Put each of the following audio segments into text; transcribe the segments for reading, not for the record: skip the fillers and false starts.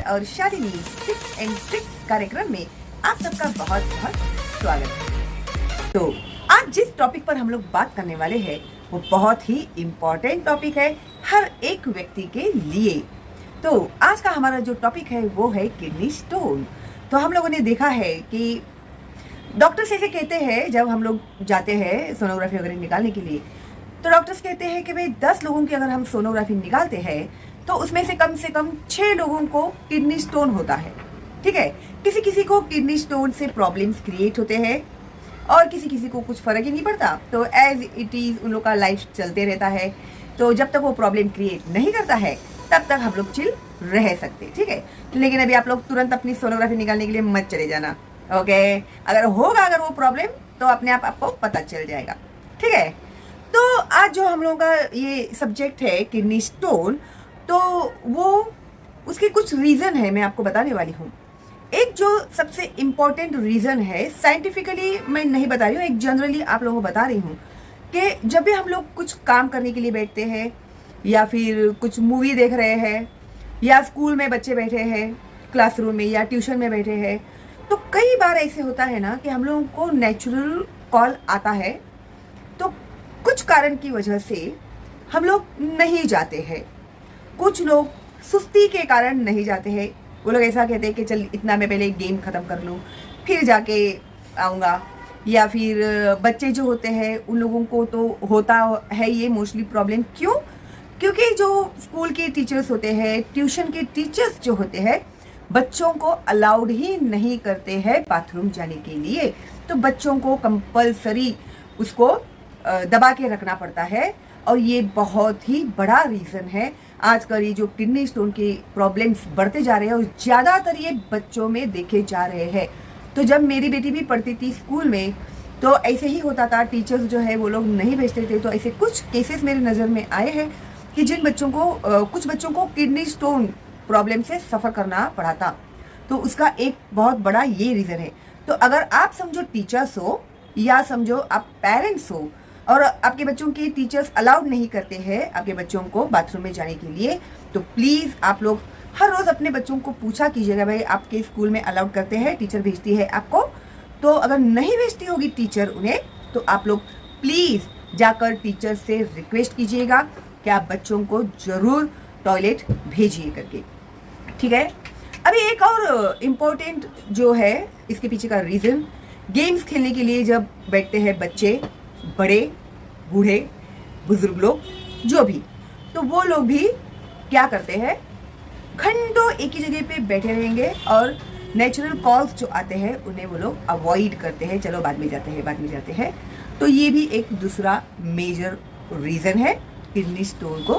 और शादी news tips and tricks कार्यक्रम में आप सबका बहुत बहुत स्वागत है। तो आज जिस टॉपिक पर हम लोग बात करने वाले हैं वो बहुत ही इम्पोर्टेंट टॉपिक है हर एक व्यक्ति के लिए। तो आज का हमारा जो टॉपिक है वो है किडनी स्टोन। तो हम लोगों ने देखा है कि डॉक्टर्स ऐसे कहते हैं, जब हम लोग जाते हैं सोनोग्राफी वगैरह निकालने के लिए, तो डॉक्टर्स कहते हैं कि भाई 10 लोगों की अगर हम सोनोग्राफी निकालते हैं तो उसमें से कम 6 लोगों को किडनी स्टोन होता है। ठीक है, किसी किसी को किडनी स्टोन से प्रॉब्लम्स क्रिएट होते हैं और किसी किसी को कुछ फर्क ही नहीं पड़ता। तो एज इट इज उन लोग का लाइफ चलते रहता है। तो जब तक वो प्रॉब्लम क्रिएट नहीं करता है तब तक हम लोग चिल रह सकते। ठीक है, लेकिन अभी आप लोग तुरंत अपनी सोनोग्राफी निकालने के लिए मत चले जाना। ओके, अगर वो प्रॉब्लम तो अपने आप आपको पता चल जाएगा। ठीक है, तो आज जो हम लोगों का ये सब्जेक्ट है किडनी स्टोन, तो वो उसके कुछ रीज़न है मैं आपको बताने वाली हूँ। एक जो सबसे इम्पोर्टेंट रीज़न है, साइंटिफिकली मैं नहीं बता रही हूँ, एक जनरली आप लोगों को बता रही हूँ कि जब भी हम लोग कुछ काम करने के लिए बैठते हैं या फिर कुछ मूवी देख रहे हैं या स्कूल में बच्चे बैठे हैं क्लासरूम में या ट्यूशन में बैठे हैं, तो कई बार ऐसे होता है ना कि हम लोगों को नेचुरल कॉल आता है, तो कुछ कारण की वजह से हम लोग नहीं जाते हैं। कुछ लोग सुस्ती के कारण नहीं जाते हैं। वो लोग ऐसा कहते हैं कि चल इतना मैं पहले गेम ख़त्म कर लूँ फिर जाके आऊँगा। या फिर बच्चे जो होते हैं उन लोगों को तो होता है ये मोस्टली प्रॉब्लम। क्यों? क्योंकि जो स्कूल के टीचर्स होते हैं, ट्यूशन के टीचर्स जो होते हैं, बच्चों को अलाउड ही नहीं करते हैं बाथरूम जाने के लिए। तो बच्चों को कंपलसरी उसको दबा के रखना पड़ता है और ये बहुत ही बड़ा रीज़न है। आजकल ये जो किडनी स्टोन के प्रॉब्लम्स बढ़ते जा रहे हैं और ज़्यादातर ये बच्चों में देखे जा रहे हैं। तो जब मेरी बेटी भी पढ़ती थी स्कूल में तो ऐसे ही होता था, टीचर्स जो है वो लोग नहीं भेजते थे। तो ऐसे कुछ केसेस मेरे नज़र में आए हैं कि जिन बच्चों को कुछ बच्चों को किडनी स्टोन प्रॉब्लम से सफ़र करना पड़ा था। तो उसका एक बहुत बड़ा ये रीज़न है। तो अगर आप समझो टीचर्स हो या समझो आप पेरेंट्स हो और आपके बच्चों के टीचर्स अलाउड नहीं करते हैं आपके बच्चों को बाथरूम में जाने के लिए, तो प्लीज़ आप लोग हर रोज़ अपने बच्चों को पूछा कीजिएगा, भाई आपके स्कूल में अलाउड करते हैं, टीचर भेजती है आपको? तो अगर नहीं भेजती होगी टीचर उन्हें, तो आप लोग प्लीज़ जाकर टीचर से रिक्वेस्ट कीजिएगा कि आप बच्चों को ज़रूर टॉयलेट भेजिए करके। ठीक है, अभी एक और इम्पोर्टेंट जो है इसके पीछे का रीज़न, गेम्स खेलने के लिए जब बैठते हैं बच्चे, बड़े बूढ़े बुजुर्ग लोग जो भी, तो वो लोग भी क्या करते हैं, घंटों एक ही जगह पे बैठे रहेंगे और नेचुरल कॉल्स जो आते हैं उन्हें वो लोग अवॉइड करते हैं, चलो बाद में जाते हैं। तो ये भी एक दूसरा मेजर रीज़न है किडनी स्टोन को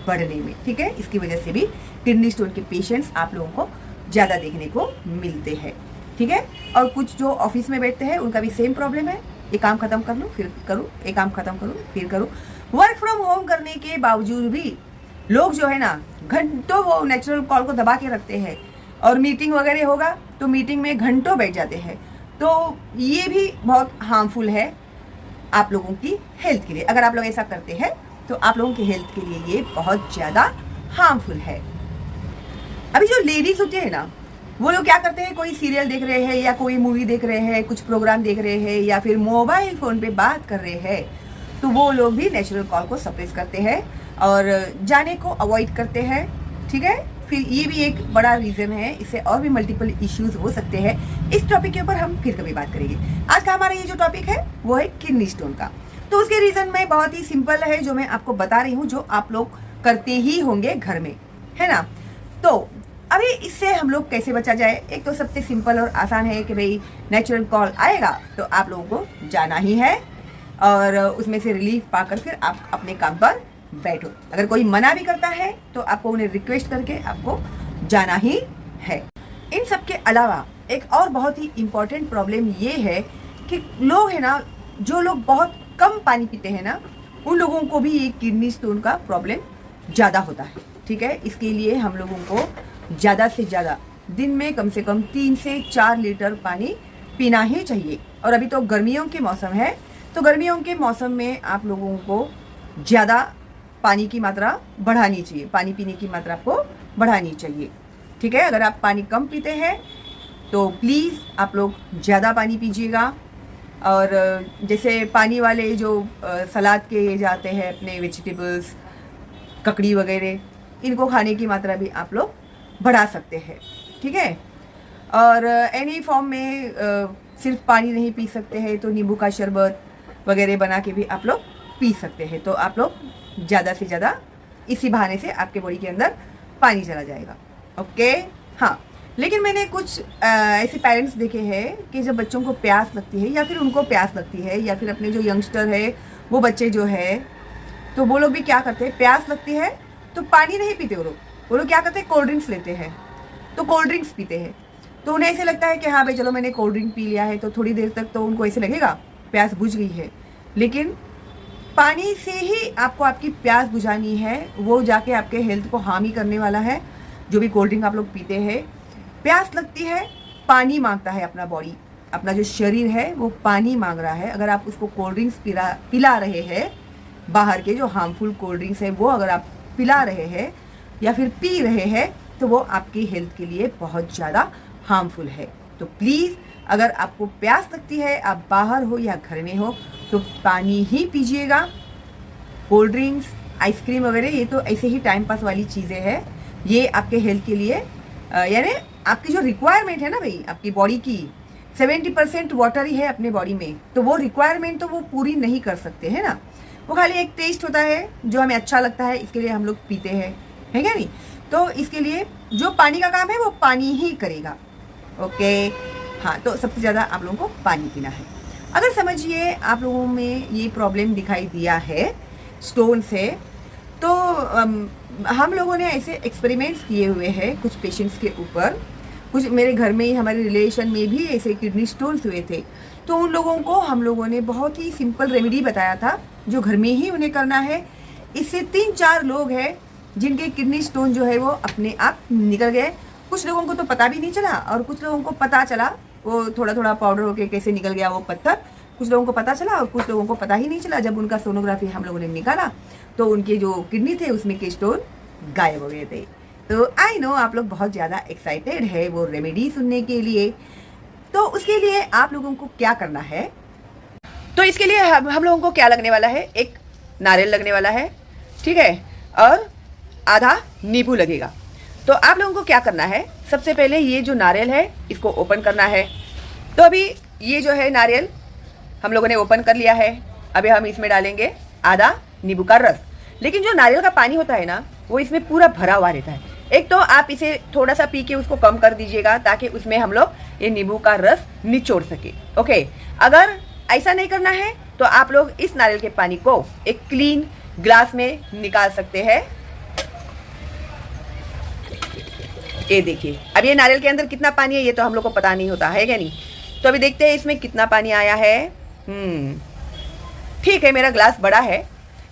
बढ़ने में। ठीक है, इसकी वजह से भी किडनी स्टोन के पेशेंट्स आप लोगों को ज़्यादा देखने को मिलते हैं। ठीक है, और कुछ जो ऑफिस में बैठते हैं उनका भी सेम प्रॉब्लम है, एक काम खत्म कर लूँ फिर करूँ, एक काम खत्म करूँ फिर करूँ। वर्क फ्रॉम होम करने के बावजूद भी लोग जो है ना घंटों वो नेचुरल कॉल को दबा के रखते हैं और मीटिंग वगैरह होगा तो मीटिंग में घंटों बैठ जाते हैं। तो ये भी बहुत हार्मफुल है आप लोगों की हेल्थ के लिए। अगर आप लोग ऐसा करते हैं तो आप लोगों की हेल्थ के लिए ये बहुत ज़्यादा हार्मफुल है। अभी जो लेडीज़ होती है ना, वो लोग क्या करते हैं, कोई सीरियल देख रहे हैं या कोई मूवी देख रहे हैं, कुछ प्रोग्राम देख रहे हैं या फिर मोबाइल फ़ोन पे बात कर रहे हैं, तो वो लोग भी नेचुरल कॉल को सप्रेस करते हैं और जाने को अवॉइड करते हैं। ठीक है, फिर ये भी एक बड़ा रीज़न है, इससे और भी मल्टीपल इश्यूज हो सकते हैं। इस टॉपिक के ऊपर हम फिर कभी बात करेंगे। आज का हमारा ये जो टॉपिक है वो है किडनी स्टोन का। तो उसके रीज़न में बहुत ही सिंपल है जो मैं आपको बता रही हूँ, जो आप लोग करते ही होंगे घर में, है ना। तो अभी इससे हम लोग कैसे बचा जाए, एक तो सबसे सिंपल और आसान है कि भाई नेचुरल कॉल आएगा तो आप लोगों को जाना ही है और उसमें से रिलीफ पाकर फिर आप अपने काम पर बैठो। अगर कोई मना भी करता है तो आपको उन्हें रिक्वेस्ट करके आपको जाना ही है। इन सब के अलावा एक और बहुत ही इम्पोर्टेंट प्रॉब्लम ये है कि लोग है ना, जो लोग बहुत कम पानी पीते हैं ना, उन लोगों को भी ये किडनी स्टोन का प्रॉब्लम ज़्यादा होता है। ठीक है, इसके लिए हम लोगों को ज़्यादा से ज़्यादा दिन में कम से कम 3 से 4 लीटर पानी पीना ही चाहिए। और अभी तो गर्मियों के मौसम है, तो गर्मियों के मौसम में आप लोगों को ज़्यादा पानी की मात्रा बढ़ानी चाहिए, पानी पीने की मात्रा को बढ़ानी चाहिए। ठीक है। अगर आप पानी कम पीते हैं तो प्लीज़ आप लोग ज़्यादा पानी पीजिएगा। और जैसे पानी वाले जो सलाद के ये जाते हैं अपने वेजिटेबल्स, ककड़ी वगैरह, इनको खाने की मात्रा भी आप लोग बढ़ा सकते हैं, ठीक है। और एनी फॉर्म में सिर्फ पानी नहीं पी सकते हैं तो नींबू का शरबत वगैरह बना के भी आप लोग पी सकते हैं। तो आप लोग ज़्यादा से ज़्यादा इसी बहाने से आपके बॉडी के अंदर पानी चला जाएगा। ओके, हाँ। लेकिन मैंने कुछ ऐसे पेरेंट्स देखे हैं कि जब बच्चों को प्यास लगती है या फिर उनको प्यास लगती है या फिर अपने जो यंगस्टर है वो बच्चे जो है, तो वो लोग भी क्या करते हैं, प्यास लगती है तो पानी नहीं पीते वो लोग क्या करते हैं, कोल्ड ड्रिंक्स लेते हैं। तो कोल्ड ड्रिंक्स पीते हैं तो उन्हें ऐसे लगता है कि हाँ भाई चलो मैंने कोल्ड ड्रिंक पी लिया है तो थोड़ी देर तक तो उनको ऐसे लगेगा प्यास बुझ गई है। लेकिन पानी से ही आपको आपकी प्यास बुझानी है, वो जाके आपके हेल्थ को हार्म ही करने वाला है। जो भी कोल्ड ड्रिंक आप लोग पीते हैं, प्यास लगती है, पानी मांगता है अपना बॉडी, अपना जो शरीर है वो पानी मांग रहा है। अगर आप उसको कोल्ड ड्रिंक्स पिला रहे हैं, बाहर के जो हार्मफुल कोल्ड ड्रिंक्स हैं वो अगर आप पिला रहे हैं या फिर पी रहे हैं तो वो आपकी हेल्थ के लिए बहुत ज़्यादा हार्मफुल है। तो प्लीज़ अगर आपको प्यास लगती है, आप बाहर हो या घर में हो, तो पानी ही पीजिएगा। कोल्ड ड्रिंक्स, आइसक्रीम वगैरह ये तो ऐसे ही टाइम पास वाली चीज़ें हैं। ये आपके हेल्थ के लिए यानी आपकी जो रिक्वायरमेंट है ना भाई, आपकी बॉडी की 70% वाटर ही है अपने बॉडी में, तो वो रिक्वायरमेंट तो वो पूरी नहीं कर सकते है ना। वो खाली एक टेस्ट होता है जो हमें अच्छा लगता है, इसके लिए हम लोग पीते हैं, है क्या नहीं। तो इसके लिए जो पानी का काम है वो पानी ही करेगा। ओके, हाँ। तो सबसे ज़्यादा आप लोगों को पानी पीना है। अगर समझिए आप लोगों में ये प्रॉब्लम दिखाई दिया है स्टोन से, तो हम लोगों ने ऐसे एक्सपेरिमेंट्स किए हुए हैं कुछ पेशेंट्स के ऊपर। कुछ मेरे घर में ही, हमारे रिलेशन में भी ऐसे किडनी स्टोन्स हुए थे। तो उन लोगों को हम लोगों ने बहुत ही सिंपल रेमेडी बताया था जो घर में ही उन्हें करना है। इससे 3-4 लोग हैं जिनके किडनी स्टोन जो है वो अपने आप निकल गए। कुछ लोगों को तो पता भी नहीं चला और कुछ लोगों को पता चला, वो थोड़ा थोड़ा पाउडर होके कैसे निकल गया वो पत्थर। कुछ लोगों को पता चला और कुछ लोगों को पता ही नहीं चला। जब उनका सोनोग्राफी हम लोगों ने निकाला तो उनके जो किडनी थे उसमें के स्टोन गायब हो गए थे। तो आई नो आप लोग बहुत ज़्यादा एक्साइटेड है वो रेमेडी सुनने के लिए। तो उसके लिए आप लोगों को क्या करना है, तो इसके लिए हम लोगों को क्या लगने वाला है, एक नारियल लगने वाला है, ठीक है, और आधा नींबू लगेगा। तो आप लोगों को क्या करना है, सबसे पहले ये जो नारियल है इसको ओपन करना है। तो अभी ये जो है नारियल हम लोगों ने ओपन कर लिया है। अभी हम इसमें डालेंगे आधा नींबू का रस। लेकिन जो नारियल का पानी होता है ना वो इसमें पूरा भरा हुआ रहता है। एक तो आप इसे थोड़ा सा पी के उसको कम कर दीजिएगा ताकि उसमें हम लोग ये नींबू का रस निचोड़ सके। ओके, अगर ऐसा नहीं करना है तो आप लोग इस नारियल के पानी को एक क्लीन ग्लास में निकाल सकते हैं। ये देखिए, अब ये नारियल के अंदर कितना पानी है ये तो हम लोग को पता नहीं होता है क्या नहीं। तो अभी देखते हैं इसमें कितना पानी आया है। ठीक है, मेरा ग्लास बड़ा है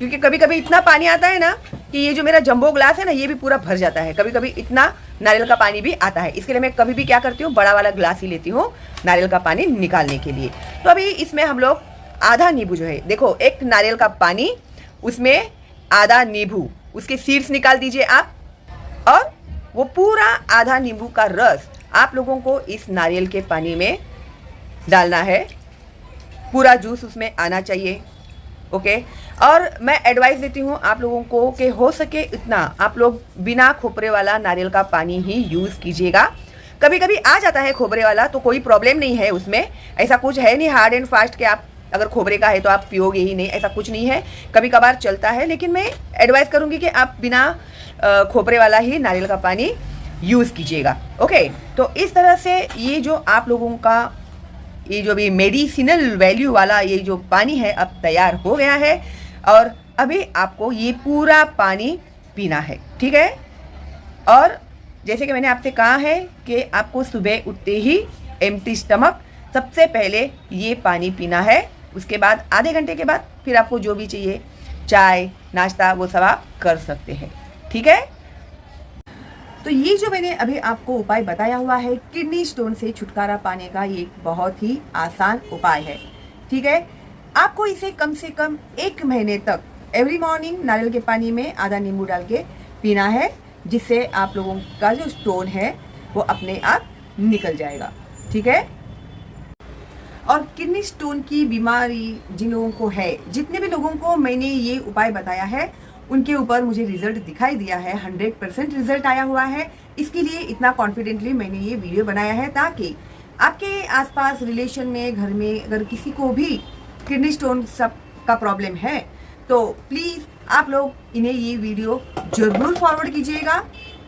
क्योंकि कभी कभी इतना पानी आता है ना कि ये जो मेरा जंबो ग्लास है ना ये भी पूरा भर जाता है। कभी कभी इतना नारियल का पानी भी आता है। इसके लिए मैं कभी भी क्या करती हूँ, बड़ा वाला ग्लास ही लेती हूँ नारियल का पानी निकालने के लिए। तो अभी इसमें हम लोग आधा नींबू जो है, देखो एक नारियल का पानी उसमें आधा नींबू, उसके सीड्स निकाल दीजिए आप, और वो पूरा आधा नींबू का रस आप लोगों को इस नारियल के पानी में डालना है। पूरा जूस उसमें आना चाहिए। ओके, और मैं एडवाइस देती हूँ आप लोगों को कि हो सके इतना आप लोग बिना खोपरे वाला नारियल का पानी ही यूज़ कीजिएगा। कभी कभी आ जाता है खोपरे वाला तो कोई प्रॉब्लम नहीं है उसमें, ऐसा कुछ है नहीं हार्ड एंड फास्ट कि आप अगर खोपरे का है तो आप पियोगे ही नहीं, ऐसा कुछ नहीं है। कभी कभार चलता है, लेकिन मैं एडवाइस करूँगी कि आप बिना खोपरे वाला ही नारियल का पानी यूज़ कीजिएगा। ओके, तो इस तरह से ये जो आप लोगों का ये जो भी मेडिसिनल वैल्यू वाला ये जो पानी है अब तैयार हो गया है। और अभी आपको ये पूरा पानी पीना है, ठीक है। और जैसे कि मैंने आपसे कहा है कि आपको सुबह उठते ही एम्प्टी स्टमक सबसे पहले ये पानी पीना है। उसके बाद आधे घंटे के बाद फिर आपको जो भी चाहिए, चाय नाश्ता, वो सब आप कर सकते हैं, ठीक है। तो ये जो मैंने अभी आपको उपाय बताया हुआ है किडनी स्टोन से छुटकारा पाने का, ये बहुत ही आसान उपाय है, ठीक है। आपको इसे कम से कम 1 महीने तक एवरी मॉर्निंग नारियल के पानी में आधा नींबू डाल के पीना है। जिससे आप लोगों का जो स्टोन है वो अपने आप निकल जाएगा। ठीक है। और किडनी स्टोन की बीमारी जिन लोगों को है, जितने भी लोगों को मैंने ये उपाय बताया है उनके ऊपर मुझे रिजल्ट दिखाई दिया है, 100% रिजल्ट आया हुआ है। इसके लिए इतना कॉन्फिडेंटली मैंने ये वीडियो बनाया है ताकि आपके आसपास रिलेशन में, घर में अगर किसी को भी किडनी स्टोन सब का प्रॉब्लम है तो प्लीज़ आप लोग इन्हें ये वीडियो जरूर फॉरवर्ड कीजिएगा।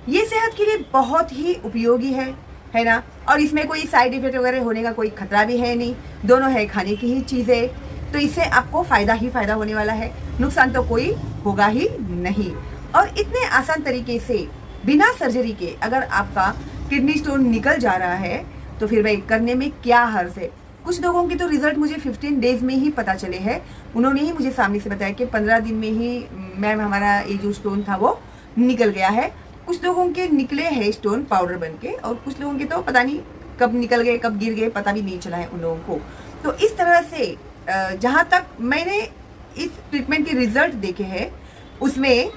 ये सेहत के लिए बहुत ही उपयोगी है ना। और इसमें कोई साइड इफेक्ट वगैरह होने का कोई खतरा भी है नहीं, दोनों है खाने की ही चीज़ें, तो इससे आपको फ़ायदा ही फ़ायदा होने वाला है, नुकसान तो कोई होगा ही नहीं। और इतने आसान तरीके से बिना सर्जरी के अगर आपका किडनी स्टोन निकल जा रहा है तो फिर भाई करने में क्या हर्ज है। कुछ लोगों के तो रिजल्ट मुझे 15 डेज में ही पता चले हैं। उन्होंने ही मुझे सामने से बताया कि 15 दिन में ही मैम हमारा ये जो स्टोन था वो निकल गया है। कुछ लोगों के निकले हैं स्टोन पाउडर बन के, और कुछ लोगों के तो पता नहीं कब निकल गए, कब गिर गए, पता भी नहीं चला है उन लोगों को। तो इस तरह से जहाँ तक मैंने इस ट्रीटमेंट के रिजल्ट देखे हैं उसमें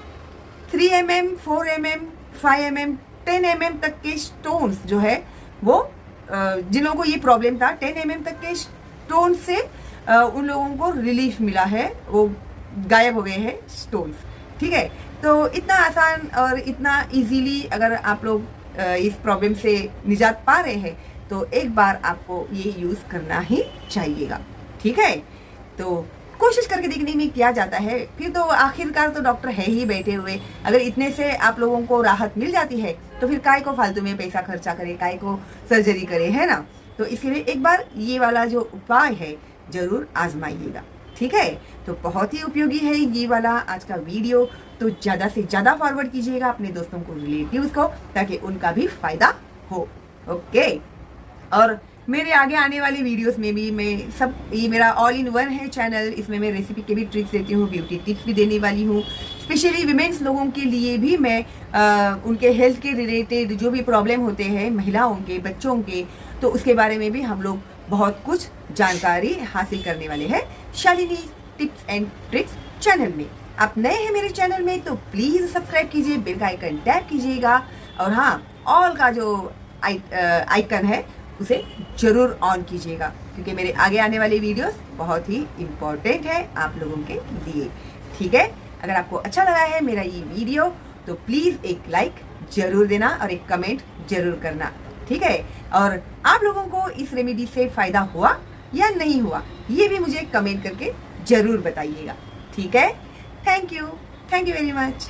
3 mm, 4 mm, 5 mm, 10 mm तक के स्टोन्स जो है वो जिन लोगों को ये प्रॉब्लम था 10 mm तक के स्टोन से उन लोगों को रिलीफ मिला है, वो गायब हो गए हैं स्टोन्स। ठीक है। तो इतना आसान और इतना इजीली अगर आप लोग इस प्रॉब्लम से निजात पा रहे हैं तो एक बार आपको ये यूज़ करना ही चाहिएगा। ठीक है। तो कोशिश करके देखने में क्या जाता है, फिर तो आखिरकार तो डॉक्टर है ही बैठे हुए। अगर इतने से आप लोगों को राहत मिल जाती है तो फिर काय को फालतू में पैसा खर्चा करे, काय को सर्जरी करे, है ना। तो इसलिए एक बार ये वाला जो उपाय है जरूर आजमाइएगा। ठीक है। तो बहुत ही उपयोगी है ये वाला आज का वीडियो, तो ज़्यादा से ज़्यादा फॉरवर्ड कीजिएगा अपने दोस्तों को, रिलेटिव्स को, ताकि उनका भी फायदा हो। ओके। और मेरे आगे आने वाली वीडियोस में भी मैं सब, ये मेरा ऑल इन वन है चैनल, इसमें मैं रेसिपी के भी ट्रिक्स देती हूँ, ब्यूटी टिप्स भी देने वाली हूँ। स्पेशली विमेंस लोगों के लिए भी मैं उनके हेल्थ के रिलेटेड जो भी प्रॉब्लम होते हैं महिलाओं के, बच्चों के, तो उसके बारे में भी हम लोग बहुत कुछ जानकारी हासिल करने वाले हैं Shalini tips and tricks channel में। आप नए हैं मेरे चैनल में तो प्लीज़ सब्सक्राइब कीजिए, बेल का आइकन टैप कीजिएगा, और हाँ, ऑल का जो आइकन है उसे जरूर ऑन कीजिएगा, क्योंकि मेरे आगे आने वाले वीडियोस बहुत ही इम्पोर्टेंट है आप लोगों के लिए। ठीक है। अगर आपको अच्छा लगा है मेरा ये वीडियो तो प्लीज़ एक लाइक जरूर देना और एक कमेंट जरूर करना। ठीक है। और आप लोगों को इस रेमेडी से फ़ायदा हुआ या नहीं हुआ ये भी मुझे कमेंट करके जरूर बताइएगा। ठीक है। Thank you very much.